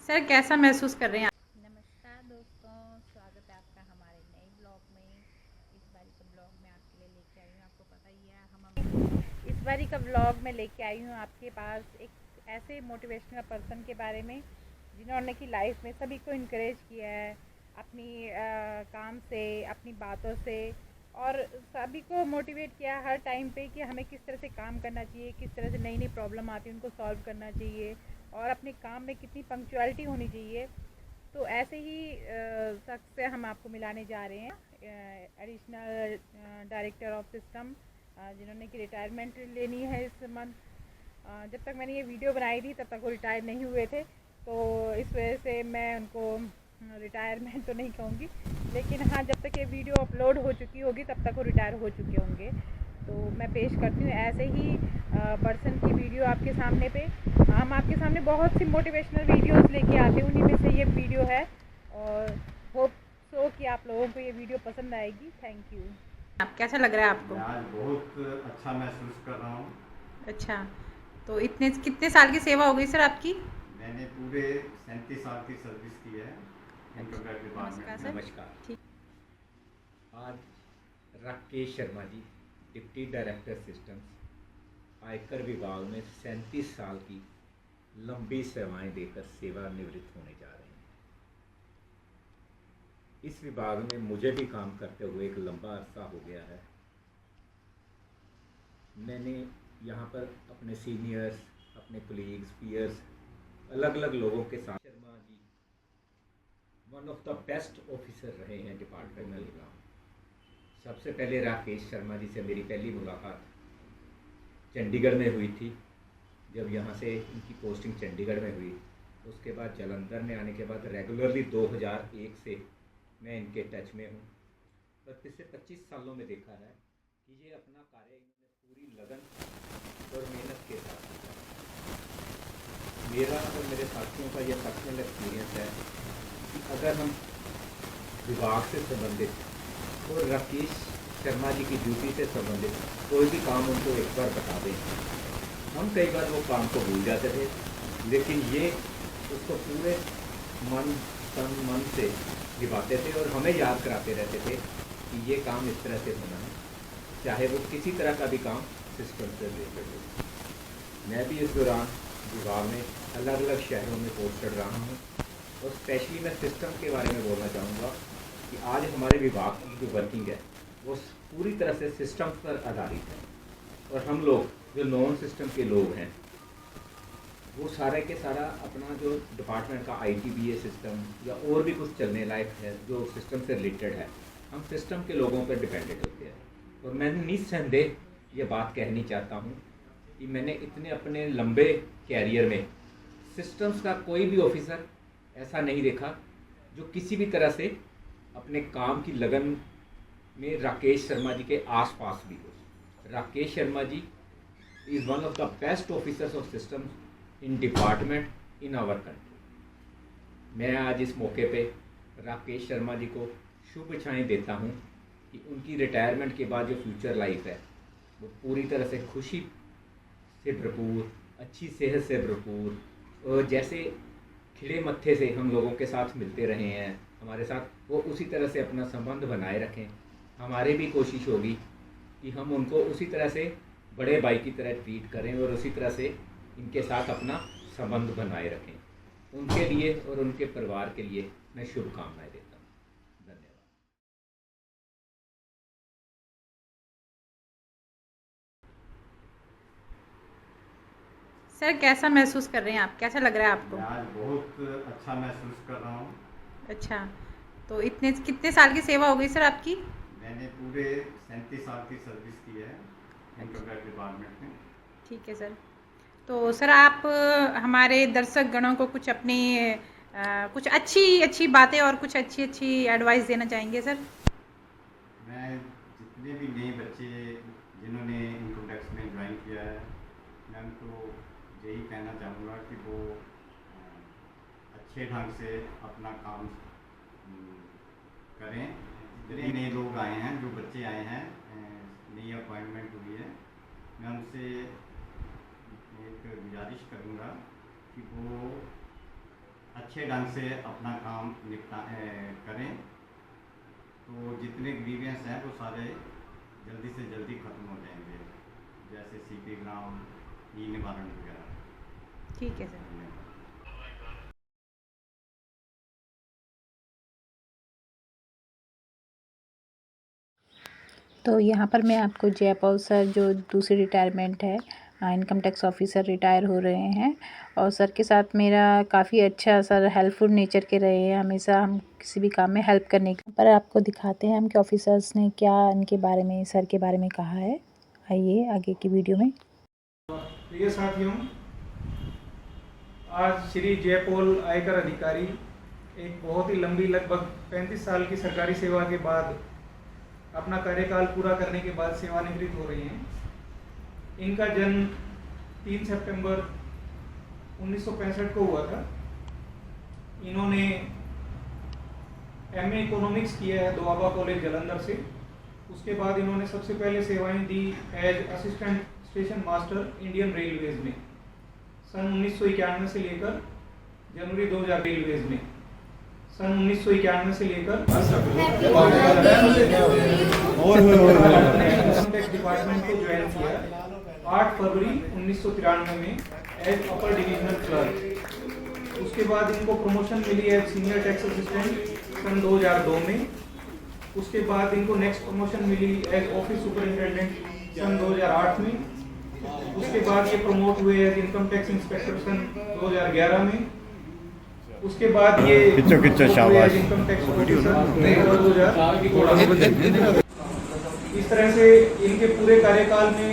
Sir कैसा महसूस कर रहे हैं आप? नमस्कार दोस्तों, स्वागत है आपका हमारे नए ब्लॉग में। इस बारी का ब्लॉग मैं आपके लिए लेके आई हूँ, आपको पता ही है इस बारी का ब्लॉग मैं लेके आई हूँ आपके पास एक ऐसे मोटिवेशनल पर्सन के बारे में जिन्होंने की लाइफ में सभी को इनकरेज किया है अपनी काम से, अपनी बातों से, और सभी को मोटिवेट किया हर टाइम पे कि हमें किस तरह से काम करना चाहिए, किस तरह से नई नई प्रॉब्लम आती है उनको सॉल्व करना चाहिए, और अपने काम में कितनी पंक्चुअलिटी होनी चाहिए। तो ऐसे ही शख्स से हम आपको मिलाने जा रहे हैं, एडिशनल डायरेक्टर ऑफ सिस्टम, जिन्होंने कि रिटायरमेंट लेनी है इस मंथ। जब तक मैंने ये वीडियो बनाई थी तब तक वो रिटायर नहीं हुए थे, तो इस वजह से मैं उनको रिटायरमेंट तो नहीं कहूँगी, लेकिन हाँ, जब तक ये वीडियो अपलोड हो चुकी होगी तब तक वो रिटायर हो चुके होंगे। तो मैं पेश करती हूँ ऐसे ही पर्सन की वीडियो आपके सामने पे। हम आपके सामने बहुत सी मोटिवेशनल वीडियोस लेके आते हैं, उन्हीं में से ये वीडियो है, और होप सो कि आप लोगों को ये वीडियो पसंद आएगी। Thank you. आप कैसा लग रहा है आपको? मैं आज बहुत अच्छा महसूस कर रहा हूँ। अच्छा, तो इतने कितने साल की सेवा हो गई सर आपकी? मैंने पूरे 37 साल की सर्विस की है इनकम टैक्स अच्छा, नमस्कार डिपार्टमेंट सर। में। नमस्कार। ठीक। आज राकेश शर्मा जी, डिप्टी डायरेक्टर सिस्टम्स, आयकर विभाग में 37 साल की लंबी सेवाएं देकर सेवानिवृत्त होने जा रहे हैं। इस विभाग में मुझे भी काम करते हुए एक लंबा अरसा हो गया है। मैंने यहाँ पर अपने सीनियर्स, अपने कोलीग्स, पीयर्स, अलग अलग लोगों के साथ, Sharma ji one of the best officer रहे हैं डिपार्टमेंटल का। सबसे पहले राकेश शर्मा जी से मेरी पहली मुलाकात चंडीगढ़ में हुई थी। जब यहाँ से इनकी पोस्टिंग चंडीगढ़ में हुई, उसके बाद जालंधर में आने के बाद रेगुलरली 2001 से मैं इनके टच में हूँ। पर पिछले 25 सालों में देखा है कि ये अपना कार्य इन्होंने पूरी लगन और मेहनत के साथ किया। मेरा और मेरे साथियों का यह पर्सनल एक्सपीरियंस है कि अगर हम विभाग से संबंधित और राकेश शर्मा जी की ड्यूटी से संबंधित कोई भी काम उनको एक बार बता दें, हम कई बार वो काम को भूल जाते थे, लेकिन ये उसको पूरे मन तन मन से निभाते थे और हमें याद कराते रहते थे कि ये काम इस तरह से होना है, चाहे वो किसी तरह का भी काम सिस्टम से रिलेटेड हो। मैं भी इस दौरान विभाग में अलग अलग शहरों में पोस्टेड रहा हूँ, और स्पेशली मैं सिस्टम के बारे में बोलना चाहूँगा कि आज हमारे विभाग की जो वर्किंग है वो पूरी तरह से सिस्टम पर आधारित है, और हम लोग जो नॉन सिस्टम के लोग हैं वो सारे के सारा अपना जो डिपार्टमेंट का ITBA सिस्टम या और भी कुछ चलने लायक है जो सिस्टम से रिलेटेड है, हम सिस्टम के लोगों पर डिपेंडेंट होते हैं। और मैं निस्संदेह ये बात कहनी चाहता हूँ कि मैंने इतने अपने लंबे कैरियर में सिस्टम्स का कोई भी ऑफिसर ऐसा नहीं देखा जो किसी भी तरह से अपने काम की लगन में राकेश शर्मा जी के आसपास भी हो। Rakesh Sharma ji is one of the best officers of systems in department in our country. मैं आज इस मौके पे राकेश शर्मा जी को शुभेच्छाएं देता हूं कि उनकी रिटायरमेंट के बाद जो फ्यूचर लाइफ है वो पूरी तरह से खुशी से भरपूर, अच्छी सेहत से भरपूर, और जैसे खिले मत्थे से हम लोगों के साथ मिलते रहे हैं हमारे साथ, वो उसी तरह से अपना संबंध बनाए रखें। हमारी भी कोशिश होगी कि हम उनको उसी तरह से बड़े भाई की तरह ट्रीट करें और उसी तरह से इनके साथ अपना संबंध बनाए रखें। उनके लिए और उनके परिवार के लिए मैं शुभकामनाएं देता हूँ। धन्यवाद। सर कैसा महसूस कर रहे हैं आप? कैसा लग रहा है आपको? मैं आज बहुत अच्छा महसूस कर रहा हूँ। अच्छा, तो इतने कितने साल की सेवा हो गई सर आपकी? मैंने पूरे 37 साल की सर्विस की है इनकम टैक्स डिपार्टमेंट में। ठीक है सर। तो सर आप हमारे दर्शक गणों को कुछ अपनी कुछ अच्छी अच्छी बातें और कुछ अच्छी अच्छी एडवाइस देना चाहेंगे सर? मैं जितने भी नए बच्चे जिन्होंने इनकम टैक्स में ज्वाइन किया है, मैं उनको यही कहना चाहूँगा कि वो अच्छे ढंग से अपना काम करें। जितने नए लोग आए हैं, जो बच्चे आए हैं, नई अपॉइंटमेंट हुई है, मैं उनसे एक गुजारिश करूँगा कि वो अच्छे ढंग से अपना काम करें, तो जितने ग्रीवियंस हैं वो सारे जल्दी से जल्दी ख़त्म हो जाएंगे, जैसे CP ग्राम, ई निवारण वगैरह। ठीक है सर। तो यहाँ पर मैं आपको जयपॉल सर जो दूसरी रिटायरमेंट है, इनकम टैक्स ऑफिसर रिटायर हो रहे हैं, और सर के साथ मेरा काफ़ी अच्छा, सर हेल्पफुल नेचर के रहे हैं, हमेशा हम किसी भी काम में हेल्प करने के। पर आपको दिखाते हैं हम कि ऑफिसर्स ने क्या इनके बारे में, सर के बारे में कहा है। आइए आगे की वीडियो में। प्रिय साथियों, आज श्री जयपॉल आयकर अधिकारी एक बहुत ही लंबी, लगभग 35 साल की सरकारी सेवा के बाद अपना कार्यकाल पूरा करने के बाद सेवानिवृत्त हो रही हैं। इनका जन्म 3 सितंबर 1965 को हुआ था। इन्होंने MA इकोनॉमिक्स किया है दोआबा कॉलेज जालंधर से। उसके बाद इन्होंने सबसे पहले सेवाएं दी as assistant station master Indian railways में सन 1991 से लेकर जनवरी 2000 रेलवेज में सन 1991 से लेकर इनकम टैक्स डिपार्टमेंट को ज्वाइन किया 8 फरवरी 1993 में एज अपर डिविजनल क्लर्क। उसके बाद इनको प्रमोशन मिली एज सीनियर टैक्स असिस्टेंट सन 2002 में। उसके बाद इनको नेक्स्ट प्रमोशन मिली एज ऑफिस सुपरिंटेंडेंट सन 2008 में। उसके बाद ये प्रमोट हुए एज इनकम टैक्स इंस्पेक्टर सन 2011 में। उसके बाद ये इनकम टैक्स ऑफिसर। इस तरह से इनके पूरे कार्यकाल में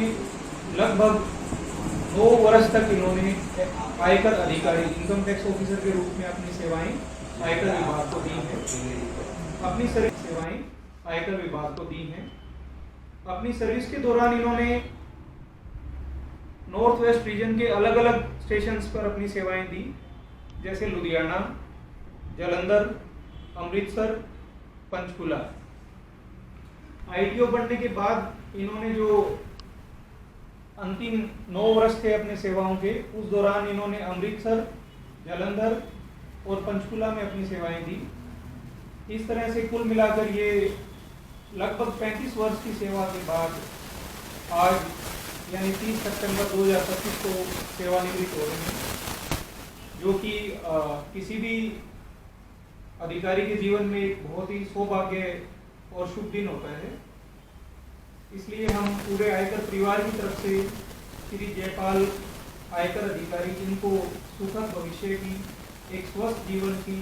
लगभग 9 वर्ष तक इन्होंने आयकर अधिकारी, इनकम टैक्स ऑफिसर के रूप में अपनी सेवाएं आयकर विभाग को दी हैं। अपनी सेवाएं आयकर विभाग को दी हैं। अपनी सर्विस के दौरान इन्होंने नॉर्थ वेस्ट रीजन के अलग अलग स्टेशंस पर अपनी सेवाएं दी, जैसे लुधियाना, जालंधर, अमृतसर, पंचकुला। ITO बनने के बाद इन्होंने जो अंतिम 9 वर्ष थे अपने सेवाओं के, उस दौरान इन्होंने अमृतसर, जालंधर और पंचकुला में अपनी सेवाएं दी। इस तरह से कुल मिलाकर ये लगभग 35 वर्ष की सेवा के बाद आज यानी 30 सितंबर 2025 को सेवानिवृत्त हो रहे हैं, जो कि किसी भी अधिकारी के जीवन में एक बहुत ही सौभाग्य और शुभ दिन होता है। इसलिए हम पूरे आयकर परिवार की तरफ से श्री जयपाल आयकर अधिकारी इनको सुखद भविष्य की, एक स्वस्थ जीवन की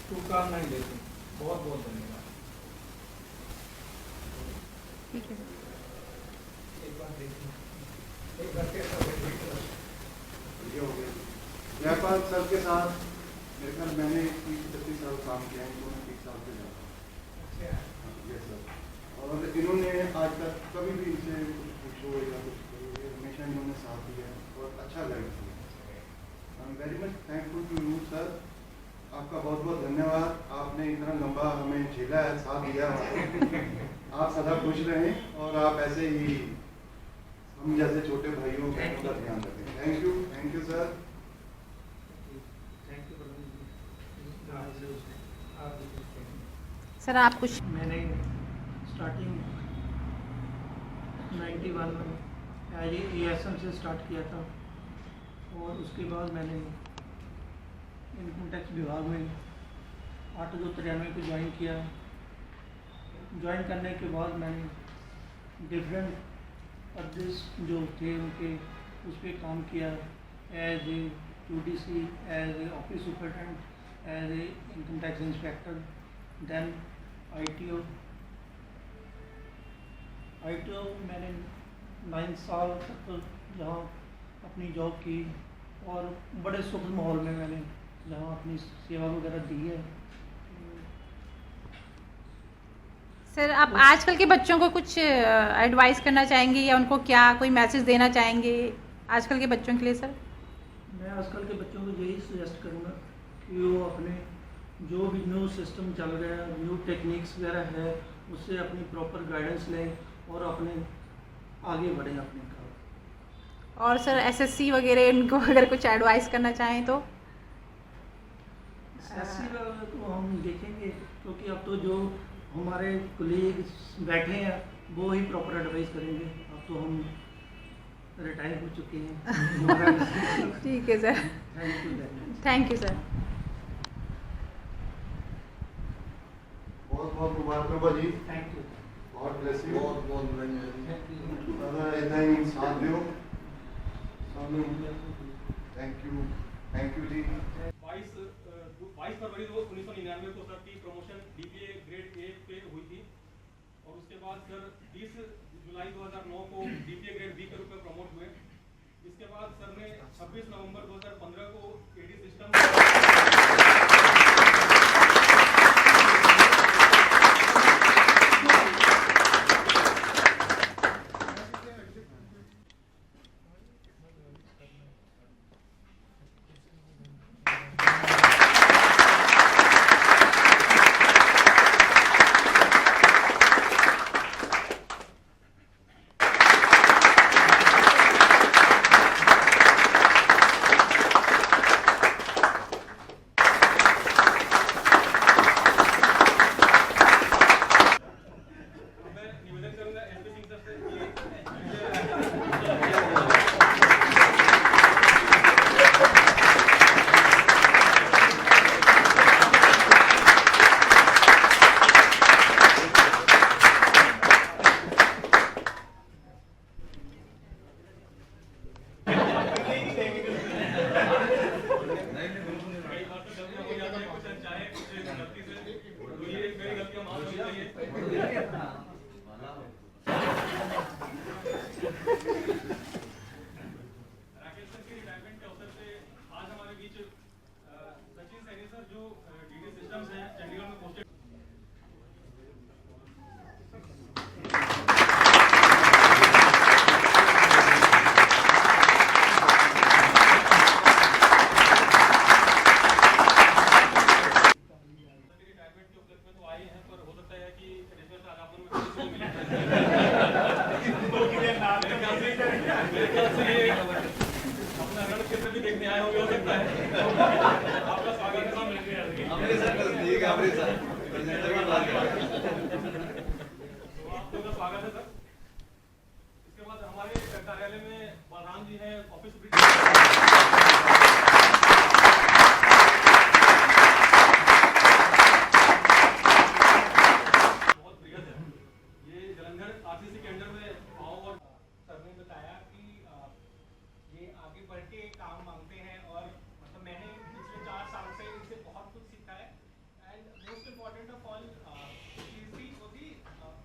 शुभकामनाएं देते हैं। बहुत बहुत धन्यवाद। ठीक है सर। जयपाल सर के साथ मेरे ख्याल मैंने 30-32 साल काम किया है, इन्होंने 30 साल से ज़्यादा। Yes sir. और इन्होंने आज तक कभी भी इनसे कुछ पूछो या कुछ करो, हमेशा इन्होंने साथ दिया और अच्छा गाइड किया। I am very much thankful to you sir. आपका बहुत बहुत धन्यवाद। आपने इतना लंबा हमें झेला है, साथ दिया। आप सदा खुश रहें और आप ऐसे ही हम जैसे छोटे भाइयों बहनों का ध्यान रखें। Thank you sir. सर आप कुछ। मैंने स्टार्टिंग 91 में एज ASM से स्टार्ट किया था, और उसके बाद मैंने इनकम टैक्स विभाग में 8/2/93 को ज्वाइन किया। ज्वाइन करने के बाद मैंने डिफरेंट अध्यक्ष जो थे उनके उस पर काम किया, as a QDC, as a office superintendent, as a income tax inspector, then ITO मैंने 9 साल तक जहाँ अपनी जॉब की, और बड़े सुखद माहौल में मैंने जहाँ अपनी सेवा वगैरह दी है। सर आप आजकल के बच्चों को कुछ एडवाइस करना चाहेंगे, या उनको क्या कोई मैसेज देना चाहेंगे आजकल के बच्चों के लिए? सर मैं आजकल के बच्चों को यही सजेस्ट करूँगा कि वो अपने जो भी न्यू सिस्टम चल रहा है, न्यू टेक्निक्स वगैरह है, उससे अपनी प्रॉपर गाइडेंस लें और अपने आगे बढ़ें अपने काम। और सर SSC वगैरह इनको अगर कुछ एडवाइस करना चाहें तो? एसएससी को हम देखेंगे, क्योंकि अब तो जो हमारे कोलीग्स बैठे हैं वो ही प्रॉपर एडवाइस करेंगे। अब तो हम रिटायर हो चुके हैं। ठीक है सर, थैंक यू सर। बहुत बहुत मुबारकबाद जी। Thank you. God bless you. बहुत बहुत धन्यवाद। दादा इतना ही साथ दो। थैंक यू जी। 22 फरवरी 1999 को सर की प्रमोशन डीपीए ग्रेड ए पे हुई थी और उसके बाद सर 20 जुलाई 2009 को डीपीए ग्रेड बी के रूप में प्रमोट हुए। इसके बाद सर ने 26 नवंबर 2015 को एडी सिस्टम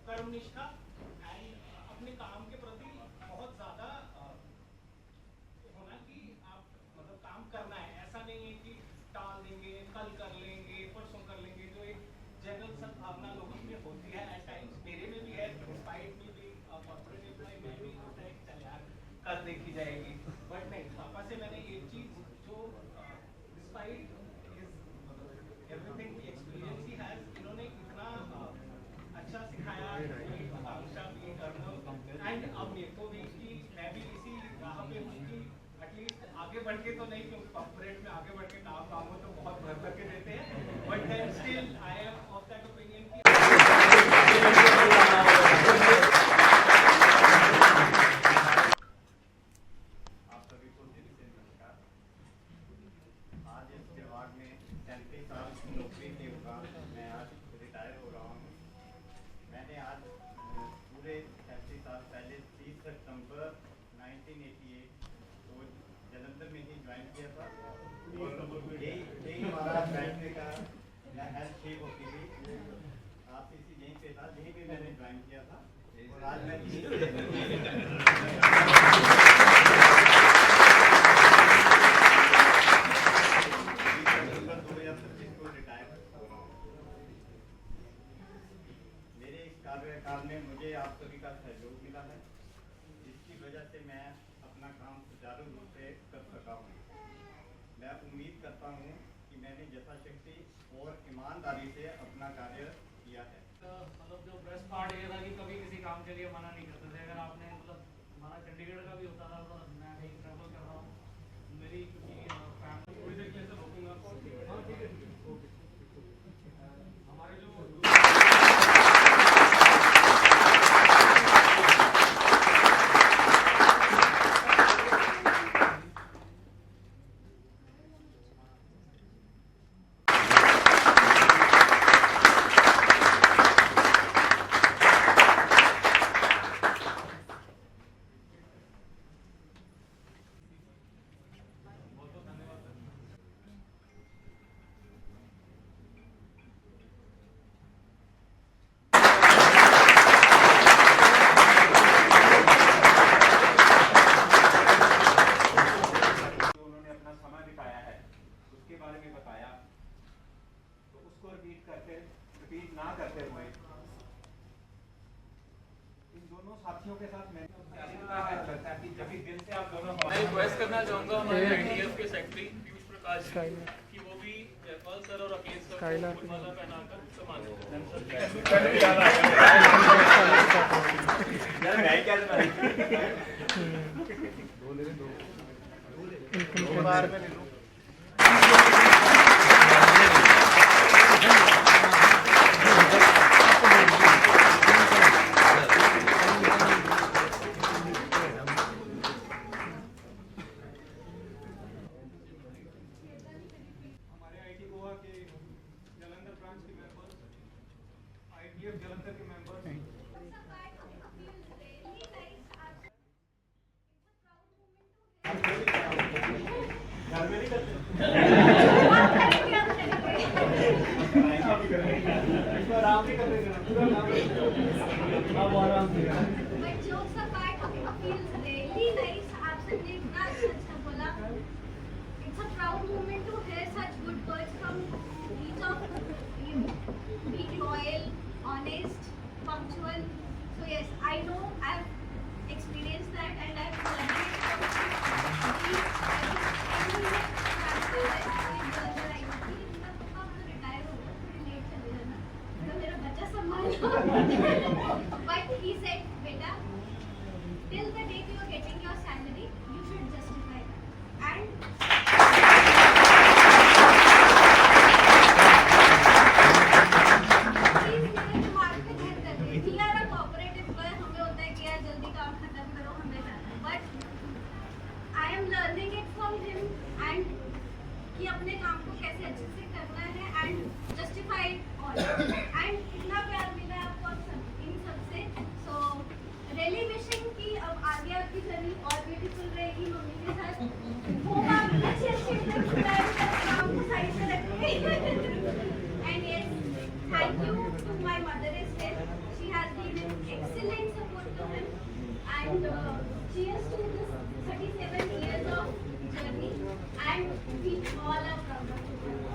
कर्मनिष्ठा एंड अपने काम के प्रति बहुत ज़्यादा होना कि आप मतलब काम करना है, ऐसा नहीं है कि टाल देंगे, कल कर लेंगे, परसों कर लेंगे, जो एक जनरल सद्भावना लोगों में होती है एट टाइम्स, मेरे में भी है, डिस्पाइट में भी कॉर्पोरेट एम्प्लॉय में भी होता है कि चल यार कल देखी जाएगी, बट नहीं, पापा से मैंने एक चीज़ जो despite everything experience he has, इन्होंने इतना अच्छा सिखाया एंड अब मेरे को भी कि मैं भी इसी राह पे हूँ कि एटलीस्ट आगे बढ़ के तो नहीं, क्योंकि कॉर्पोरेट में आगे बढ़ के काम मांगो तो बहुत भर भर के देते हैं, but then still I am of that opinion कि आप सभी को दिल से नमस्कार। आज इस विभाग में 37 साल की नौकरी के उपरांत मैं आज रिटायर हो रहा हूँ। मैंने आज पूरे 37 साल पहले 30 सितंबर 1988 को जलंधर में ही ज्वाइन किया था और यही हमारा बैठने का हेल्थ ठीक होती थी। आरसीसी यहीं पे था, यहीं पे मैंने ज्वाइन किया था और आज मैं कार्यकाल में मुझे आप सभी का सहयोग मिला है, जिसकी वजह से मैं अपना काम सुचारू रूप से कर सका हूँ। मैं उम्मीद करता हूँ कि मैंने यथाशक्ति और ईमानदारी से अपना कार्य किया है। मतलब जो बेस्ट पार्ट ये था कि कभी किसी काम के लिए मना नहीं करते थे। अगर आपने मतलब हमारा चंडीगढ़ का भी होता था तो मैं कहीं ट्रैवल कर रहा हूँ, मेरी क्योंकि फैमिली थोड़ी देर के लिए रोकूंगा। बारे में बताया, तो उसको रिपीट ना करते हुए इन दोनों साथियों के साथ मैं जब भी दिल से आप दोनों मैं रिक्वेस्ट करना चाहूँगा हमारे ITF के सेक्रेटरी पीयूष प्रकाश जी कि वो भी जयपाल सर और अखिलेश सर को फूलमाला पहनाकर सम्मानित हमारे आईटी गोवा के जालंधर ब्रांच के मेंबर्स, ITF जालंधर के members, But jokes apart, it feels really nice. आप सबने इतना अच्छा बोला. It's a proud moment to hear such good words from each of you. Being loyal, honest, punctual. So yes, I know I've experienced that and I've learned it from you. But he said, beta, till the day you are getting your salary, you should justify that. And please मेरे दिमाग पे ध्यान कर दे. We are a corporate employee. हमें होता है कि यार जल्दी काम खत्म करो, हमें जाना. But I am learning it from him and कि अपने काम को कैसे अच्छे से करना है and justify it all. And इतना प्यार मिला आपको इन सबसे. So really wishing कि अब आगे आपकी जर्नी और ब्यूटीफुल रहेगी मम्मी के साथ. वो आप अच्छे काम को साइड में रखें. And yes, thank you to my mother as well. She has been an excellent support to him. And cheers to this 37 years of journey. And we all are proud of you.